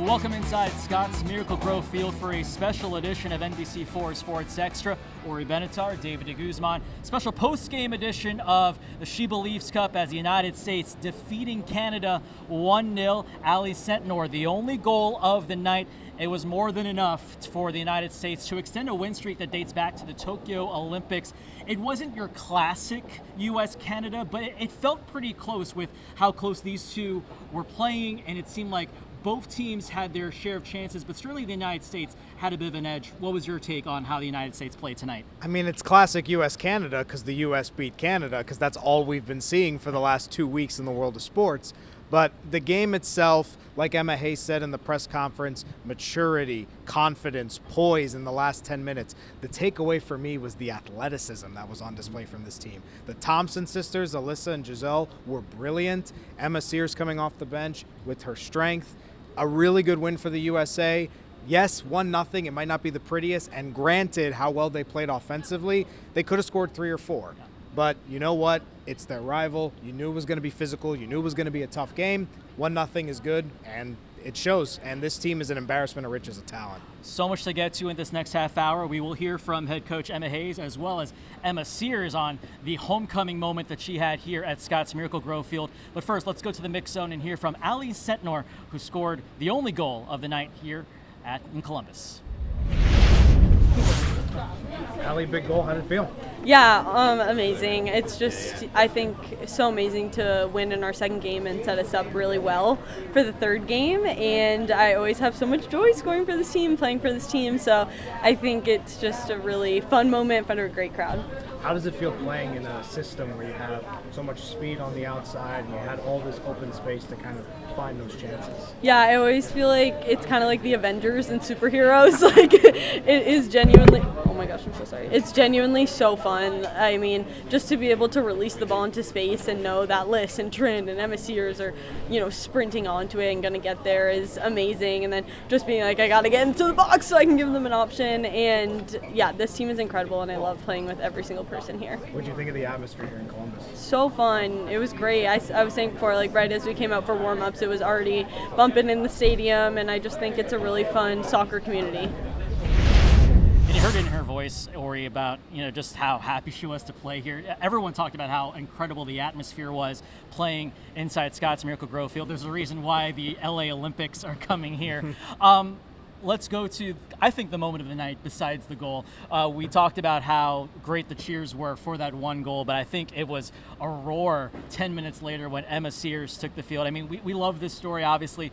Welcome inside Scott's Miracle Grove Field for a special edition of NBC4 Sports Extra. Ori Benatar, David de Guzman. Special post-game edition of the SheBelieves Cup as the United States defeating Canada 1-0. Ali Sentnor, the only goal of the night. It was more than enough for the United States to extend a win streak that dates back to the Tokyo Olympics. It wasn't your classic U.S.-Canada, but it felt pretty close with how close these two were playing, and it seemed like both teams had their share of chances, but certainly the United States had a bit of an edge. What was your take on how the United States played tonight? I mean, it's classic U.S.-Canada because the U.S. beat Canada, because that's all we've been seeing for the last 2 weeks in the world of sports. But the game itself, like Emma Hayes said in the press conference, maturity, confidence, poise in the last 10 minutes. The takeaway for me was the athleticism that was on display from this team. The Thompson sisters, Alyssa and Giselle, were brilliant. Emma Sears coming off the bench with her strength. A really good win for the USA. Yes, 1-0. It might not be the prettiest. And granted how well they played offensively, they could have scored 3 or 4. But you know what? It's their rival. You knew it was going to be physical. You knew it was going to be a tough game. 1-0 is good, and it shows. And this team is an embarrassment of riches of talent. So much to get to in this next half hour. We will hear from head coach Emma Hayes as well as Emma Sears on the homecoming moment that she had here at Scott's Miracle Grove Field. But first, let's go to the mix zone and hear from Ali Sentnor, who scored the only goal of the night here in Columbus. Ali, big goal. How did it feel? Yeah, amazing. It's just, I think, so amazing to win in our second game and set us up really well for the third game. And I always have so much joy scoring for this team, playing for this team. So I think it's just a really fun moment in front of a great crowd. How does it feel playing in a system where you have so much speed on the outside and you had all this open space to kind of find those chances? Yeah, I always feel like it's kind of like the Avengers and superheroes. Like, it is genuinely, oh my gosh, I'm so sorry. It's genuinely so fun. I mean, just to be able to release the ball into space and know that Liz and Trin and Emma Sears are, sprinting onto it and going to get there is amazing. And then just being like, I got to get into the box so I can give them an option. And yeah, this team is incredible, and I love playing with every single person here. What do you think of the atmosphere here in Columbus? So fun. It was great. I was saying before, like right as we came out for warm-ups, it was already bumping in the stadium, and I just think it's a really fun soccer community. And you heard it in her voice, Ori, about just how happy she was to play here. Everyone talked about how incredible the atmosphere was playing inside Scott's Miracle Grove Field. There's a reason why the LA Olympics are coming here. Let's go to, I think, the moment of the night besides the goal. We talked about how great the cheers were for that one goal, but I think it was a roar 10 minutes later when Emma Sears took the field. I mean, we love this story, obviously.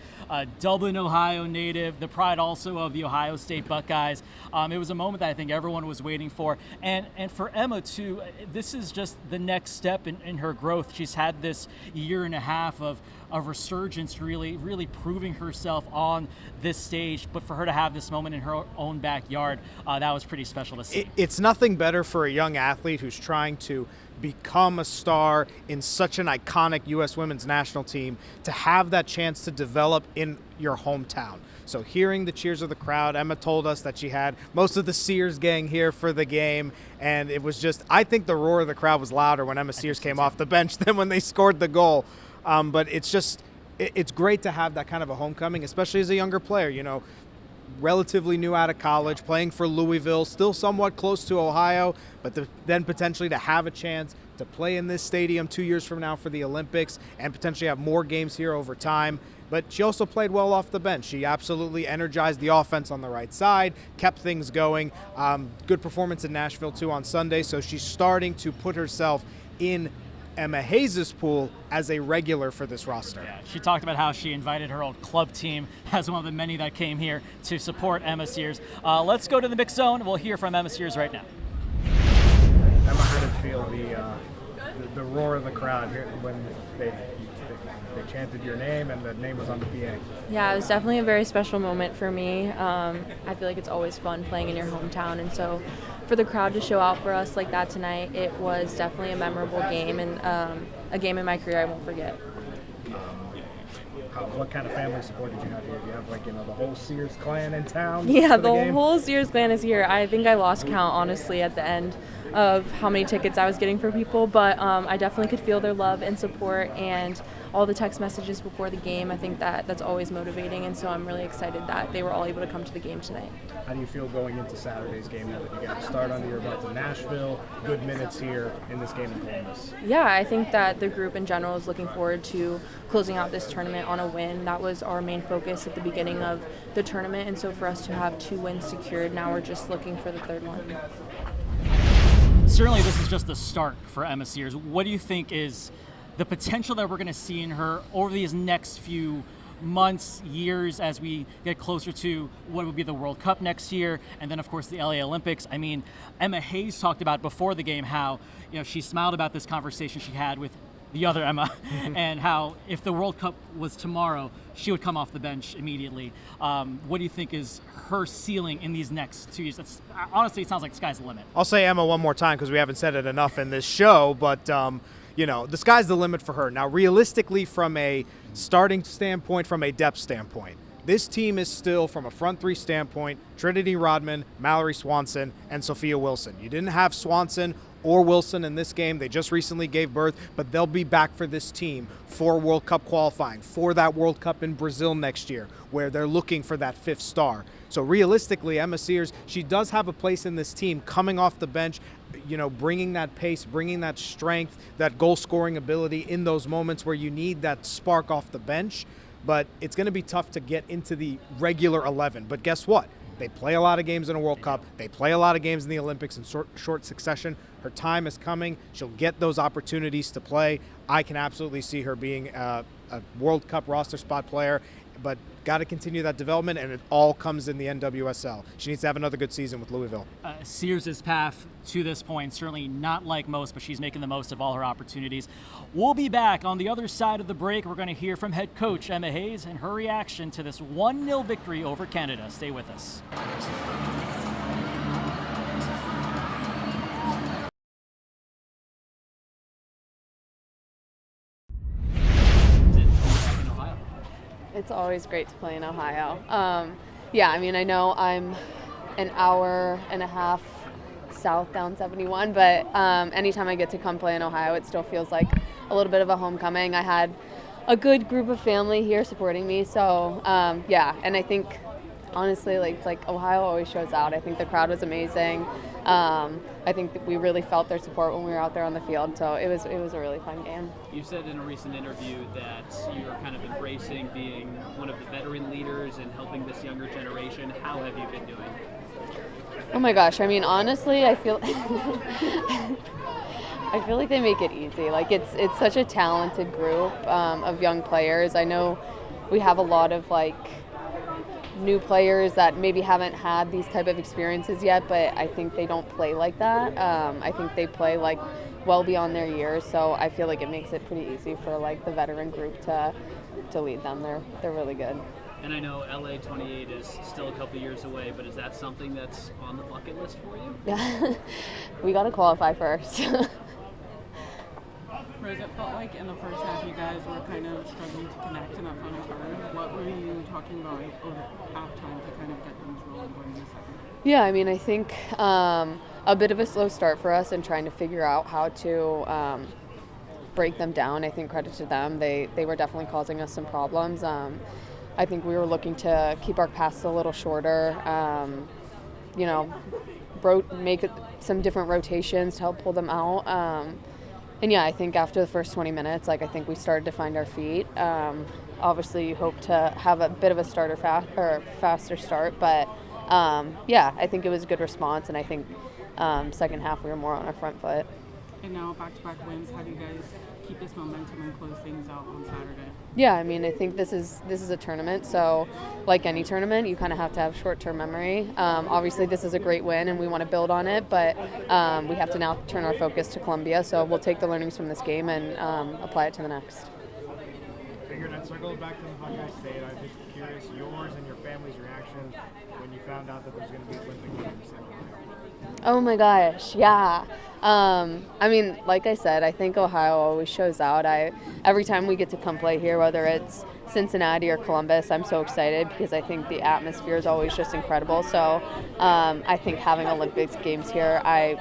Dublin, Ohio native, the pride also of the Ohio State Buckeyes. It was a moment that I think everyone was waiting for. And for Emma, too, this is just the next step in her growth. She's had this year and a half of resurgence, really proving herself on this stage. But for her to have this moment in her own backyard, that was pretty special to see. It's nothing better for a young athlete who's trying to become a star in such an iconic U.S. women's national team to have that chance to develop in your hometown. So hearing the cheers of the crowd, Emma told us that she had most of the Sears gang here for the game, and it was just, I think the roar of the crowd was louder when Emma Sears came off the bench than when they scored the goal. But it's great to have that kind of a homecoming, especially as a younger player, relatively new out of college, playing for Louisville, still somewhat close to Ohio, but then potentially to have a chance to play in this stadium 2 years from now for the Olympics and potentially have more games here over time. But she also played well off the bench. She absolutely energized the offense on the right side, kept things going. Good performance in Nashville, too, on Sunday. So she's starting to put herself in Emma Hayes' pool as a regular for this roster. Yeah, she talked about how she invited her old club team as one of the many that came here to support Emma Sears. Let's go to the mix zone. We'll hear from Emma Sears right now. Emma, how did it feel, the roar of the crowd here when they chanted your name and the name was on the PA? Yeah, it was definitely a very special moment for me. I feel like it's always fun playing in your hometown, and so for the crowd to show out for us like that tonight, it was definitely a memorable game and a game in my career I won't forget. What kind of family support did you have here? Do you have the whole Sears clan in town? Yeah, the whole Sears clan is here. I think I lost count, honestly, at the end of how many tickets I was getting for people, but I definitely could feel their love and support, and all the text messages before the game. I think that's always motivating, and so I'm really excited that they were all able to come to the game tonight. How do you feel going into Saturday's game now that you got to start under your belt in Nashville, good minutes here in this game in Columbus? Yeah, I think that the group in general is looking forward to closing out this tournament on a win. That was our main focus at the beginning of the tournament, and so for us to have 2 wins secured, now we're just looking for the 3rd one. Certainly this is just the start for Emma Sears. What do you think is the potential that we're going to see in her over these next few months, years, as we get closer to what would be the World Cup next year, and then of course the LA Olympics? I mean, Emma Hayes talked about before the game how, you know, she smiled about this conversation she had with the other Emma, and how if the World Cup was tomorrow, she would come off the bench immediately. What do you think is her ceiling in these next 2 years? Honestly, it sounds like the sky's the limit. I'll say Emma one more time because we haven't said it enough in this show, but you know, the sky's the limit for her. Now, realistically, from a starting standpoint, from a depth standpoint, this team is still, from a front 3 standpoint, Trinity Rodman, Mallory Swanson, and Sophia Wilson. You didn't have Swanson or Wilson in this game. They just recently gave birth, but they'll be back for this team for World Cup qualifying, for that World Cup in Brazil next year, where they're looking for that 5th star. So realistically, Emma Sears, she does have a place in this team coming off the bench, you know, bringing that pace, bringing that strength, that goal-scoring ability in those moments where you need that spark off the bench. But it's going to be tough to get into the regular 11. But guess what? They play a lot of games in a World Cup. They play a lot of games in the Olympics in short succession. Her time is coming. She'll get those opportunities to play. I can absolutely see her being a World Cup roster spot player, but got to continue that development, and it all comes in the NWSL. She needs to have another good season with Louisville. Sears' path to this point, certainly not like most, but she's making the most of all her opportunities. We'll be back on the other side of the break. We're going to hear from head coach Emma Hayes and her reaction to this 1-0 victory over Canada. Stay with us. It's always great to play in Ohio. Yeah, I mean, I know I'm an hour and a half south down 71, but anytime I get to come play in Ohio, it still feels like a little bit of a homecoming. I had a good group of family here supporting me, so yeah, and I think honestly, it's like Ohio always shows out. I think the crowd was amazing. I think that we really felt their support when we were out there on the field, so it was a really fun game. You said in a recent interview that you're kind of embracing being one of the veteran leaders and helping this younger generation. How have you been doing? Oh my gosh, I mean, honestly, I feel I feel like they make it easy. Like it's such a talented group of young players. I know we have a lot of new players that maybe haven't had these type of experiences yet, but I think they don't play like that. I think they play well beyond their years, so I feel like it makes it pretty easy for the veteran group to lead them. They're really good. And I know LA 28 is still a couple years away, but is that something that's on the bucket list for you? Yeah, we got to qualify first. Rose, it felt like in the first half you guys were kind of struggling to connect in that final third. What were you talking about over halftime to kind of get things rolling going in the second? Yeah, I mean, I think a bit of a slow start for us and trying to figure out how to break them down. I think credit to them. They were definitely causing us some problems. I think we were looking to keep our passes a little shorter, make some different rotations to help pull them out. And yeah, I think after the first 20 minutes, I think we started to find our feet. Obviously, you hope to have a bit of a faster start, but yeah, I think it was a good response, and I think second half we were more on our front foot. And now back-to-back wins. How do you guys keep this momentum and close things out on Saturday? Yeah, I mean, I think this is a tournament, so like any tournament, you kind of have to have short-term memory. Obviously, this is a great win, and we want to build on it, but we have to now turn our focus to Columbia, so we'll take the learnings from this game and apply it to the next. Figured I'd circle back to the Hawkeye State. I'm just curious, yours and your family's reaction when you found out that there was going to be a Olympic Games. Oh my gosh, yeah. I mean, like I said, I think Ohio always shows out. Every time we get to come play here, whether it's Cincinnati or Columbus, I'm so excited because I think the atmosphere is always just incredible. So I think having Olympics Games here, I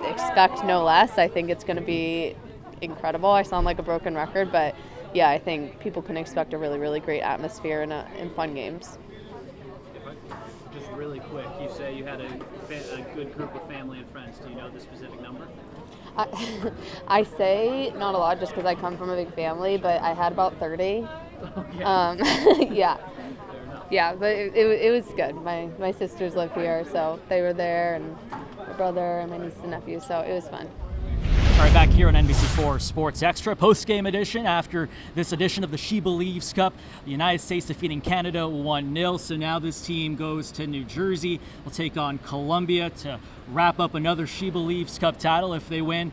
expect no less. I think it's going to be incredible. I sound like a broken record, but yeah, I think people can expect a really, really great atmosphere and fun games. Just really quick, you say you had a good group of family and friends. Do you know the specific number? I say not a lot just because I come from a big family, but I had about 30. Yeah. Yeah, but it was good. My sisters live here, so they were there, and my brother and my niece and nephew, so it was fun. All right, back here on NBC4 Sports Extra, post-game edition after this edition of the SheBelieves Cup. The United States defeating Canada 1-0, so now this team goes to New Jersey. We'll take on Colombia to wrap up another SheBelieves Cup title if they win.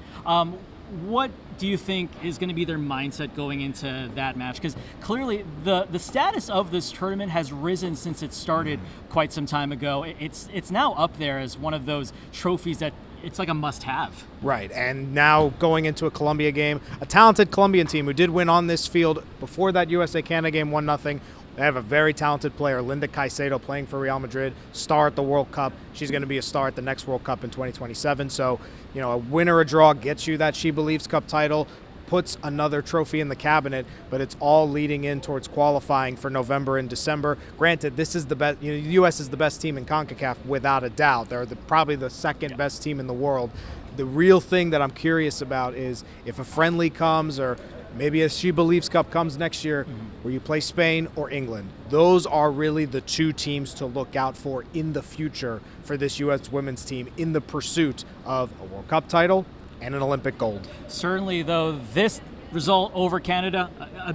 What do you think is going to be their mindset going into that match? Because clearly the status of this tournament has risen since it started quite some time ago. It's now up there as one of those trophies that it's like a must-have. Right, and now going into a Colombia game, a talented Colombian team who did win on this field before that USA-Canada game 1-0. They have a very talented player, Linda Caicedo, playing for Real Madrid, star at the World Cup. She's going to be a star at the next World Cup in 2027. So, a win or a draw gets you that SheBelieves Cup title, puts another trophy in the cabinet, but it's all leading in towards qualifying for November and December. Granted, this is the best. The U.S. is the best team in CONCACAF without a doubt. They're probably the second best team in the world. The real thing that I'm curious about is if a friendly comes, or maybe a SheBelieves Cup comes next year, where you play Spain or England. Those are really the two teams to look out for in the future for this U.S. women's team in the pursuit of a World Cup title and an Olympic gold. Certainly, though, this result over Canada,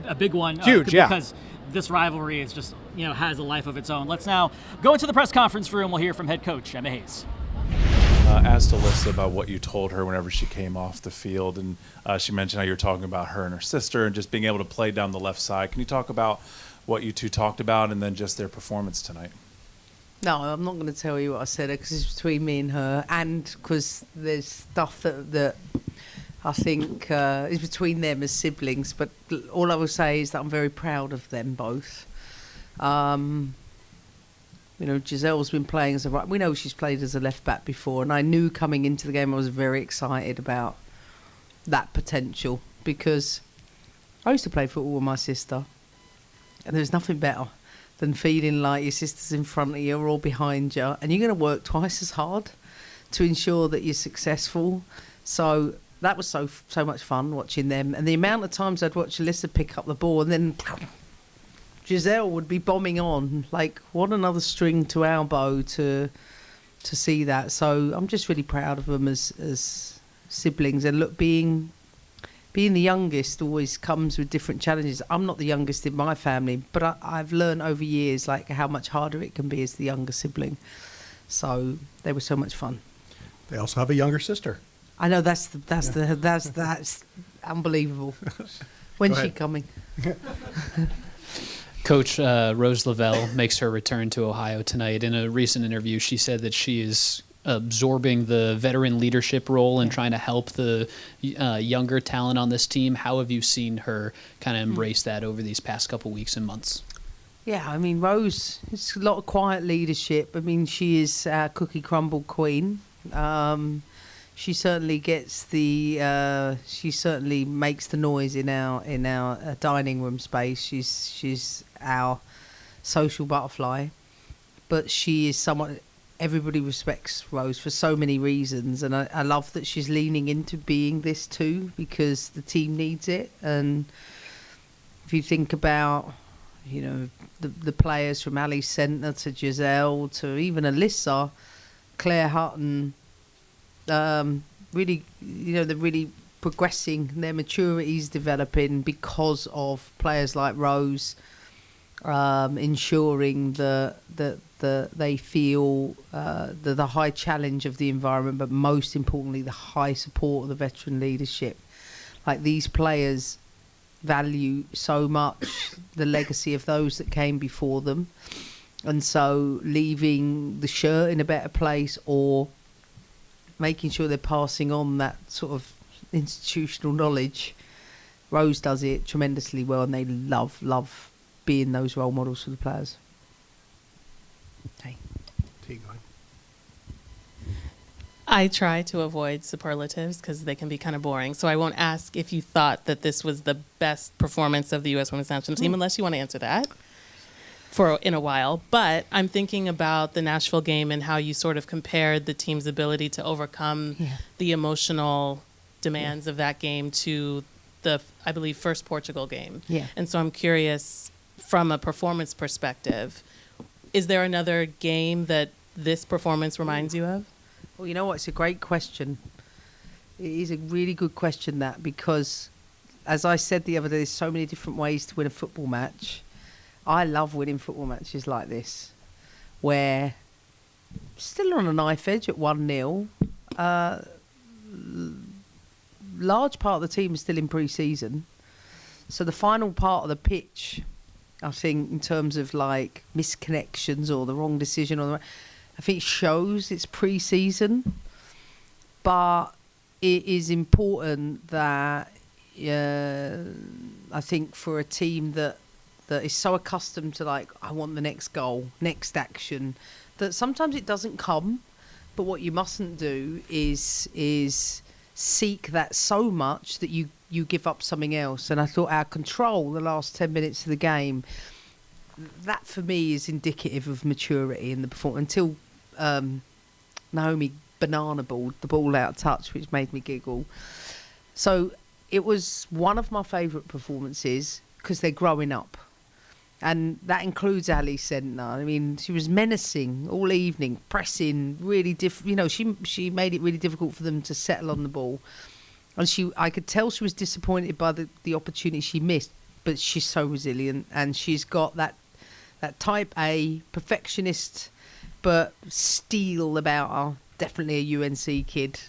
a big one. Huge, yeah. Because this rivalry is just, has a life of its own. Let's now go into the press conference room. We'll hear from head coach Emma Hayes. Asked Alyssa about what you told her whenever she came off the field, and she mentioned how you were talking about her and her sister and just being able to play down the left side. Can you talk about what you two talked about and then just their performance tonight? No, I'm not going to tell you what I said because it's between me and her, and because there's stuff that I think is between them as siblings. But all I will say is that I'm very proud of them both. Giselle's been playing as a right. We know she's played as a left back before, and I knew coming into the game I was very excited about that potential because I used to play football with my sister, and there's nothing better than feeling like your sister's in front of you or behind you, and you're going to work twice as hard to ensure that you're successful. So that was so much fun watching them, and the amount of times I'd watch Alyssa pick up the ball and then Giselle would be bombing on. Like, what another string to our bow to see that. So I'm just really proud of them as siblings. And look, being the youngest always comes with different challenges. I'm not the youngest in my family, but I've learned over years like how much harder it can be as the younger sibling. So they were so much fun. They also have a younger sister. I know that's unbelievable. When's she coming? Coach Rose Lavelle makes her return to Ohio tonight. In a recent interview, she said that she is absorbing the veteran leadership role and trying to help the younger talent on this team. How have you seen her kind of embrace that over these past couple weeks and months? Yeah, I mean, Rose, it's a lot of quiet leadership. I mean, she is our cookie crumble queen. She certainly gets she certainly makes the noise in our dining room space. She's our social butterfly, but she is someone everybody respects Rose for so many reasons, and I love that she's leaning into being this too because the team needs it. And if you think about, the players from Ali Sentner to Giselle to even Alyssa, Claire Hutton, really, they're really progressing. Their maturity is developing because of players like Rose, ensuring that they feel the high challenge of the environment, but most importantly, the high support of the veteran leadership. Like, these players value so much the legacy of those that came before them, and so leaving the shirt in a better place or making sure they're passing on that sort of institutional knowledge. Rose does it tremendously well, and they love being those role models for the players. Okay. I try to avoid superlatives because they can be kind of boring. So I won't ask if you thought that this was the best performance of the U.S. Women's National Team, unless you want to answer that in a while. But I'm thinking about the Nashville game and how you sort of compared the team's ability to overcome the emotional demands of that game to the, I believe, first Portugal game. Yeah. And so I'm curious, from a performance perspective, is there another game that this performance reminds you of? Well, you know what? It's a great question. It is a really good question, that, because, as I said the other day, there's so many different ways to win a football match. I love winning football matches like this, where still on a knife edge at 1-0. Large part of the team is still in pre-season. So the final part of the pitch, I think, in terms of like misconnections or the wrong decision, I think shows it's pre-season. But it is important that I think for a team that is so accustomed to, like, I want the next goal, next action, that sometimes it doesn't come. But what you mustn't do is seek that so much that you give up something else. And I thought our control the last 10 minutes of the game, that for me is indicative of maturity in the performance. Until Naomi banana balled the ball out of touch, which made me giggle. So it was one of my favourite performances because they're growing up. And that includes Ali Sentner. I mean, she was menacing all evening, pressing, really she made it really difficult for them to settle on the ball. And I could tell she was disappointed by the opportunity she missed, but she's so resilient, and she's got that type A perfectionist, but steel about her. Definitely a UNC kid.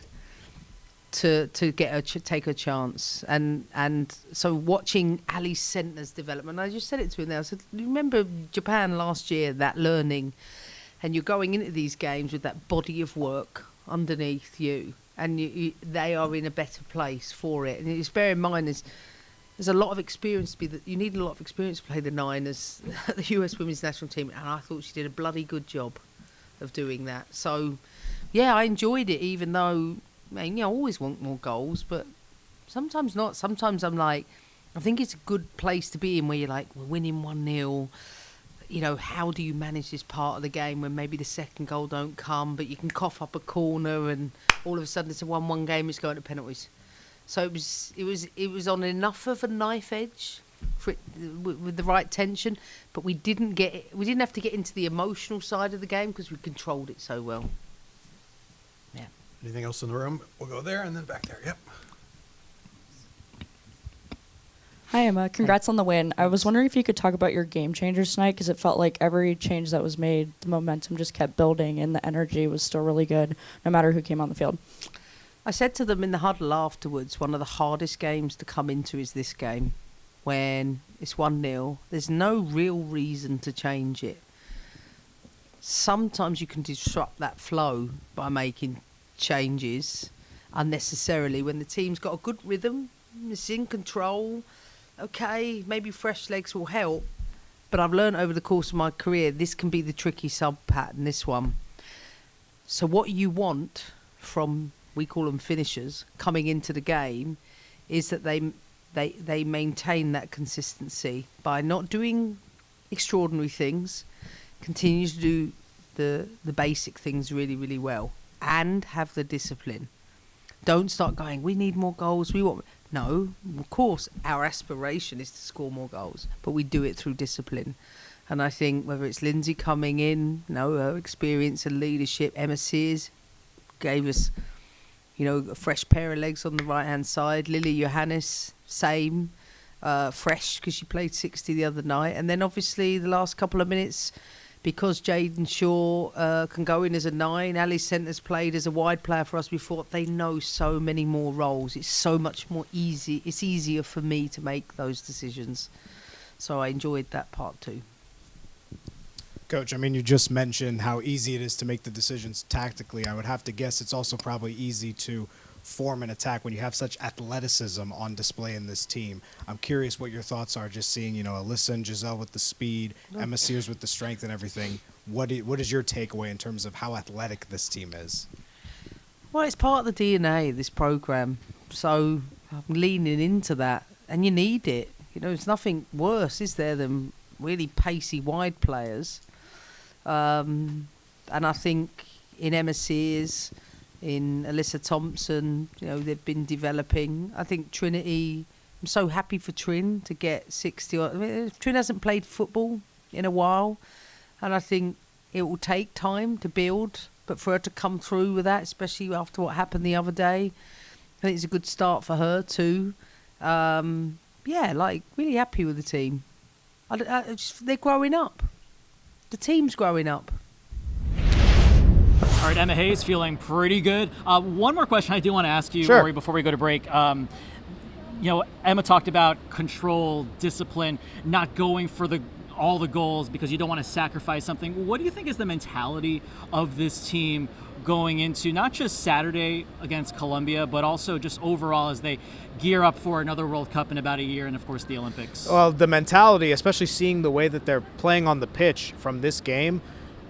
To get her take her chance, and so watching Ali Sentner's development, I just said it to him there. I said, remember Japan last year, that learning, and you're going into these games with that body of work underneath you, and they are in a better place for it. And just bear in mind, there's a lot of experience you need a lot of experience to play the nine as the US Women's National Team, and I thought she did a bloody good job of doing that. So yeah, I enjoyed it, even though, I mean, I always want more goals, but sometimes not. Sometimes I'm like, I think it's a good place to be in, where you're like, we're winning 1-0. You know, how do you manage this part of the game when maybe the second goal don't come, but you can cough up a corner and all of a sudden it's a 1-1 game, it's going to penalties. So it was on enough of a knife edge for it, with the right tension, but we didn't have to get into the emotional side of the game because we controlled it so well. Yeah. Anything else in the room? We'll go there and then back there. Yep. Hi, Emma. Congrats on the win. I was wondering if you could talk about your game changers tonight, because it felt like every change that was made, the momentum just kept building and the energy was still really good, no matter who came on the field. I said to them in the huddle afterwards, one of the hardest games to come into is this game. When it's 1-0, there's no real reason to change it. Sometimes you can disrupt that flow by making changes unnecessarily when the team's got a good rhythm, it's in control. Okay, maybe fresh legs will help, but I've learned over the course of my career this can be the tricky sub pattern, this one. So what you want from, we call them finishers, coming into the game, is that they maintain that consistency by not doing extraordinary things, continue to do the basic things really, really well, and have the discipline. Don't start going, we need more goals, no, of course our aspiration is to score more goals, but we do it through discipline. And I think whether it's Lindsay coming in, her experience and leadership, Emma Sears gave us, a fresh pair of legs on the right hand side. Lily Johannes, same, fresh because she played 60 the other night. And then obviously the last couple of minutes, because Jaden Shaw can go in as a 9, Ali Sentner's played as a wide player for us before, they know so many more roles. It's so much more easy. It's easier for me to make those decisions. So I enjoyed that part too. Coach, I mean, you just mentioned how easy it is to make the decisions tactically. I would have to guess it's also probably easy to form an attack when you have such athleticism on display in this team. I'm curious what your thoughts are, just seeing, Alyssa and Giselle with the speed, Emma Sears with the strength and everything. What is your takeaway in terms of how athletic this team is? Well, it's part of the DNA of this programme, so I'm leaning into that, and you need it. You know, there's nothing worse, is there, than really pacey wide players. And I think in Emma Sears, in Alyssa Thompson, you know, they've been developing. I think Trinity, I'm so happy for Trin to get 60. I mean, Trin hasn't played football in a while, and I think it will take time to build, but for her to come through with that, especially after what happened the other day, I think it's a good start for her too. Yeah, like, really happy with the team. They're growing up. The team's growing up. All right, Emma Hayes feeling pretty good. One more question I do want to ask you, Sure. Ori, before we go to break. You know, Emma talked about control, discipline, not going for all the goals because you don't want to sacrifice something. What do you think is the mentality of this team going into not just Saturday against Colombia, but also just overall as they gear up for another World Cup in about a year and, of course, the Olympics? Well, the mentality, especially seeing the way that they're playing on the pitch from this game,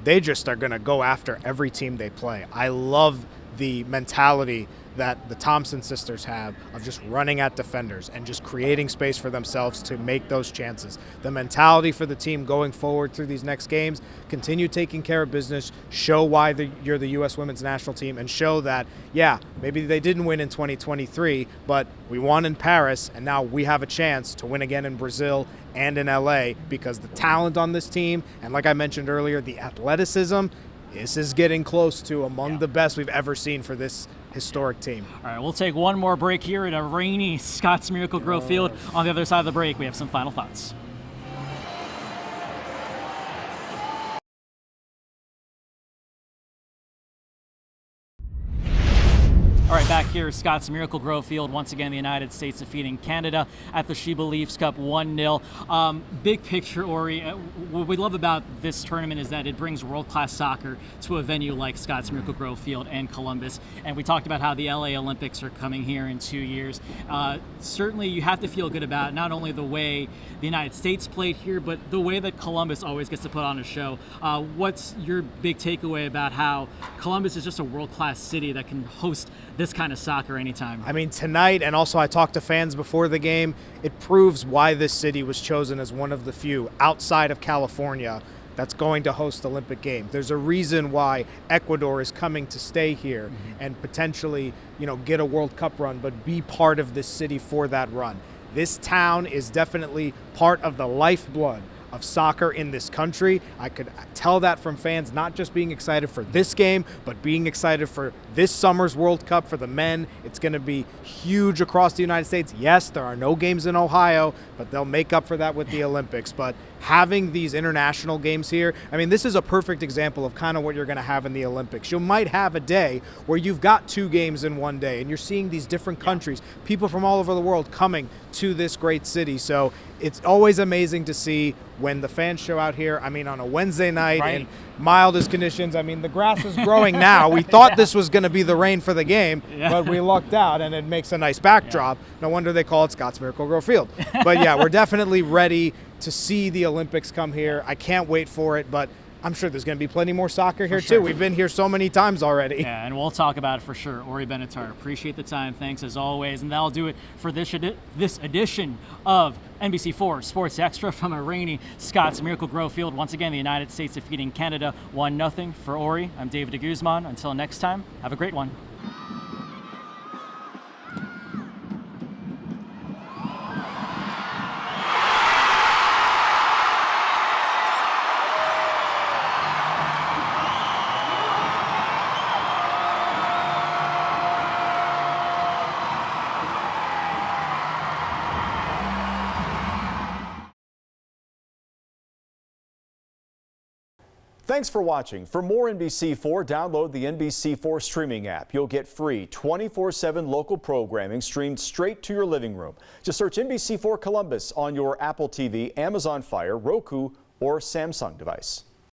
they just are going to go after every team they play. I love the mentality that the Thompson sisters have of just running at defenders and just creating space for themselves to make those chances. The mentality for the team going forward through these next games, continue taking care of business, show why you're the U.S. women's national team, and show that, yeah, maybe they didn't win in 2023, but we won in Paris, and now we have a chance to win again in Brazil and in L.A. because the talent on this team, and like I mentioned earlier, the athleticism, this is getting close to among the best we've ever seen for this historic team. All right, we'll take one more break here at a rainy Scotts Miracle-Gro Field. On the other side of the break, we have some final thoughts. All right, back here, Scotts Miracle-Gro Field. Once again, the United States defeating Canada at the SheBelieves Cup 1-0. Big picture, Ori, what we love about this tournament is that it brings world-class soccer to a venue like Scotts Miracle-Gro Field and Columbus. And we talked about how the LA Olympics are coming here in 2 years. Certainly, you have to feel good about not only the way the United States played here, but the way that Columbus always gets to put on a show. What's your big takeaway about how Columbus is just a world-class city that can host this kind of soccer anytime? I mean, tonight, and also I talked to fans before the game, it proves why this city was chosen as one of the few outside of California that's going to host Olympic Games. There's a reason why Ecuador is coming to stay here and potentially, get a World Cup run, but be part of this city for that run. This town is definitely part of the lifeblood of soccer in this country. I could tell that from fans not just being excited for this game, but being excited for this summer's World Cup for the men. It's going to be huge across the United States. Yes, there are no games in Ohio, but they'll make up for that with the Olympics. But having these international games here, I mean, this is a perfect example of kind of what you're going to have in the Olympics. You might have a day where you've got 2 games in one day, and you're seeing these different countries, people from all over the world coming to this great city. So it's always amazing to see when the fans show out here. I mean, on a Wednesday night in mildest conditions. I mean, the grass is growing now. We thought this was going to be the rain for the game, but we lucked out, and it makes a nice backdrop. No wonder they call it Scotts Miracle-Gro Field. But yeah, we're definitely ready to see the Olympics come here. I can't wait for it, but I'm sure there's going to be plenty more soccer here too. We've been here so many times already. Yeah, and we'll talk about it for sure. Ori Benatar, appreciate the time. Thanks as always. And that'll do it for this edition of NBC4 Sports Extra from a rainy Scotts Miracle-Gro Field. Once again, the United States defeating Canada 1-0. For Ori, I'm David de Guzman. Until next time, have a great one. Thanks for watching. For more NBC4, download the NBC4 streaming app. You'll get free 24/7 local programming streamed straight to your living room. Just search NBC4 Columbus on your Apple TV, Amazon Fire, Roku, or Samsung device.